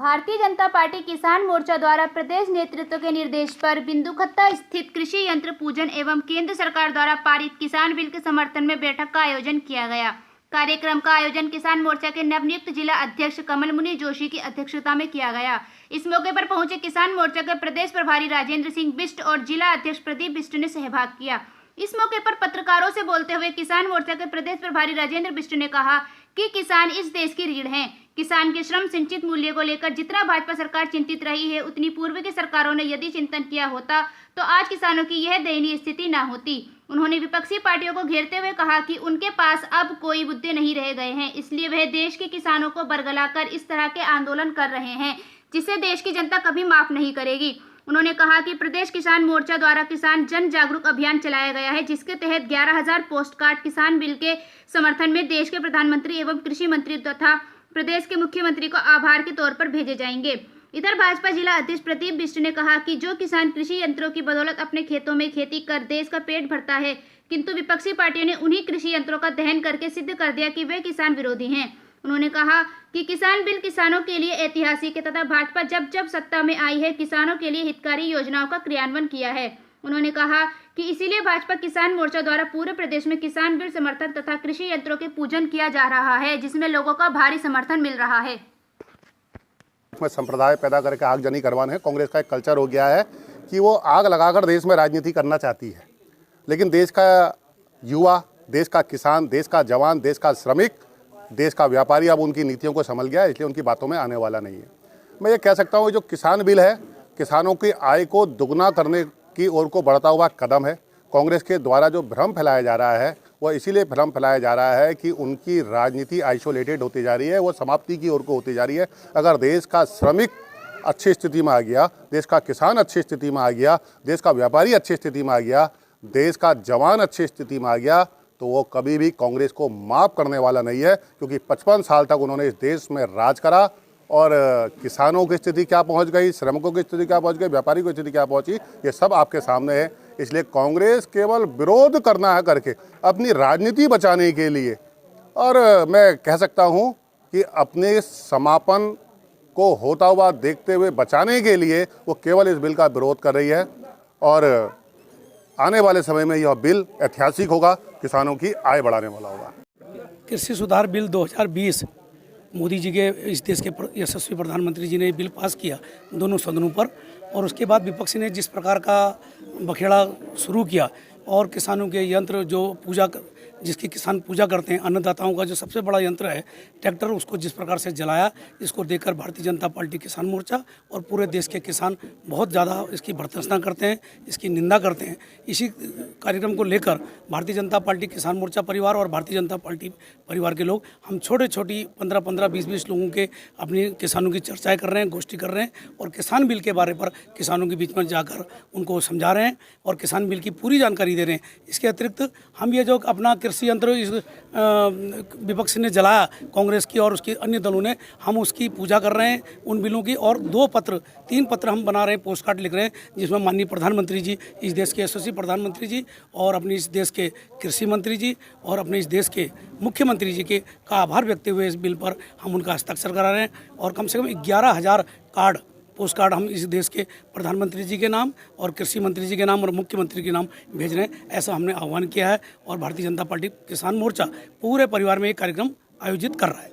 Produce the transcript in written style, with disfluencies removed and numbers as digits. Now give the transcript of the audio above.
Bharatiya Janata party किसान मोर्चा द्वारा प्रदेश नेतृत्व के निर्देश पर बिंदुखत्ता स्थित कृषि यंत्र पूजन एवं केंद्र सरकार द्वारा पारित किसान बिल के समर्थन में बैठक का आयोजन किया गया। कार्यक्रम का आयोजन किसान मोर्चा के नवनियुक्त जिला अध्यक्ष कमल मुनि जोशी की अध्यक्षता में किया गया। इस मौके पर पहुंचे किसान मोर्चा के प्रदेश प्रभारी राजेंद्र सिंह बिष्ट और जिला अध्यक्ष प्रदीप बिष्ट ने सहभाग किया। इस मौके पर पत्रकारों से बोलते हुए किसान मोर्चा के प्रदेश प्रभारी राजेंद्र बिष्ट ने कहा कि किसान इस देश की रीढ़ हैं। किसान के श्रम सिंचित मूल्य को लेकर जितना भाजपा सरकार चिंतित रही है, उतनी पूर्व की सरकारों ने यदि चिंतन किया होता तो आज किसानों की यह दयनीय स्थिति न होती। उन्होंने विपक्षी पार्टियों को घेरते हुए कहा कि उनके पास अब कोई मुद्दे नहीं रह गए हैं, इसलिए वह देश के किसानों को बरगलाकर इस तरह के आंदोलन कर रहे हैं जिसे देश की जनता कभी माफ नहीं करेगी। उन्होंने कहा कि प्रदेश किसान मोर्चा द्वारा किसान जन जागरूक अभियान चलाया गया है, जिसके तहत 11,000 पोस्ट कार्ड किसान बिल के समर्थन में देश के प्रधानमंत्री एवं कृषि मंत्री तथा प्रदेश के मुख्यमंत्री को आभार के तौर पर भेजे जाएंगे। इधर भाजपा जिला अध्यक्ष प्रदीप बिष्ट ने कहा कि जो किसान कृषि यंत्रों की बदौलत अपने खेतों में खेती कर देश का पेट भरता है, किंतु विपक्षी पार्टियों ने उन्हीं कृषि यंत्रों का दहन करके सिद्ध कर दिया कि वे किसान विरोधी हैं। उन्होंने कहा कि किसान बिल किसानों के लिए ऐतिहासिक है तथा भाजपा जब जब सत्ता में आई है किसानों के लिए हितकारी योजनाओं का क्रियान्वयन किया है। उन्होंने कहा कि इसीलिए भाजपा किसान मोर्चा द्वारा पूरे प्रदेश में किसान बिल समर्थन तथा कृषि यंत्रों के पूजन किया जा रहा है, जिसमें लोगों का भारी समर्थन मिल रहा है। में संप्रदाय पैदा करके आगजनी करवाने है। कांग्रेस का एक कल्चर हो गया है कि वो आग लगाकर देश में राजनीति करना चाहती है, लेकिन देश का युवा, देश का किसान, देश का जवान, देश का श्रमिक, देश का व्यापारी अब उनकी नीतियों को समझ गया है, इसलिए उनकी बातों में आने वाला नहीं है। मैं ये कह सकता हूँ जो किसान बिल है किसानों की आय को दुगना करने की ओर को बढ़ता हुआ कदम है। कांग्रेस के द्वारा जो भ्रम फैलाया जा रहा है वो इसीलिए भ्रम फैलाया जा रहा है कि उनकी राजनीति आइसोलेटेड होती जा रही है, वो समाप्ति की ओर को होती जा रही है। अगर देश का श्रमिक अच्छी स्थिति में आ गया, देश का किसान अच्छी स्थिति में आ गया, देश का व्यापारी अच्छी स्थिति में आ गया, देश का जवान अच्छी स्थिति में आ गया, तो वो कभी भी कांग्रेस को माफ़ करने वाला नहीं है, क्योंकि 55 साल तक उन्होंने इस देश में राज करा और किसानों की स्थिति क्या पहुंच गई, श्रमिकों की स्थिति क्या पहुंच गई, व्यापारी की स्थिति क्या पहुंची, ये सब आपके सामने है। इसलिए कांग्रेस केवल विरोध करना है करके अपनी राजनीति बचाने के लिए, और मैं कह सकता हूं कि अपने समापन को होता हुआ देखते हुए बचाने के लिए वो केवल इस बिल का विरोध कर रही है। और आने वाले समय में यह बिल ऐतिहासिक होगा, किसानों की आय बढ़ाने वाला होगा। कृषि सुधार बिल 2020 मोदी जी के इस देश के यशस्वी प्रधानमंत्री जी ने बिल पास किया दोनों सदनों पर, और उसके बाद विपक्ष ने जिस प्रकार का बखेड़ा शुरू किया और किसानों के यंत्र जो जिसकी किसान पूजा करते हैं, अन्नदाताओं का जो सबसे बड़ा यंत्र है ट्रैक्टर, उसको जिस प्रकार से जलाया, इसको देखकर भारतीय जनता पार्टी किसान मोर्चा और पूरे देश के किसान बहुत ज़्यादा इसकी भर्त्सना करते हैं, इसकी निंदा करते हैं। इसी कार्यक्रम को लेकर भारतीय जनता पार्टी किसान मोर्चा परिवार और भारतीय जनता पार्टी परिवार के लोग हम छोटी 15-15, 20-20 लोगों के अपनी किसानों की चर्चाएँ कर रहे हैं, गोष्ठी कर रहे हैं और किसान बिल के बारे पर किसानों के बीच में जाकर उनको समझा रहे हैं और किसान बिल की पूरी जानकारी दे रहे हैं। इसके अतिरिक्त हम ये जो अपना कृषि यंत्र इस विपक्ष ने जलाया कांग्रेस की और उसके अन्य दलों ने, हम उसकी पूजा कर रहे हैं उन बिलों की, और 3 पत्र हम बना रहे हैं, पोस्ट कार्ड लिख रहे हैं, जिसमें माननीय प्रधानमंत्री जी, इस देश के यशस्वी प्रधानमंत्री जी और अपने इस देश के कृषि मंत्री जी और अपने इस देश के मुख्यमंत्री जी के का आभार व्यक्त हुए इस बिल पर हम उनका हस्ताक्षर करा रहे हैं। और कम से कम 11,000 पोस्ट कार्ड हम इस देश के प्रधानमंत्री जी के नाम और कृषि मंत्री जी के नाम और मुख्यमंत्री के नाम भेज रहे हैं, ऐसा हमने आह्वान किया है। और भारतीय जनता पार्टी किसान मोर्चा पूरे परिवार में एक कार्यक्रम आयोजित कर रहा है।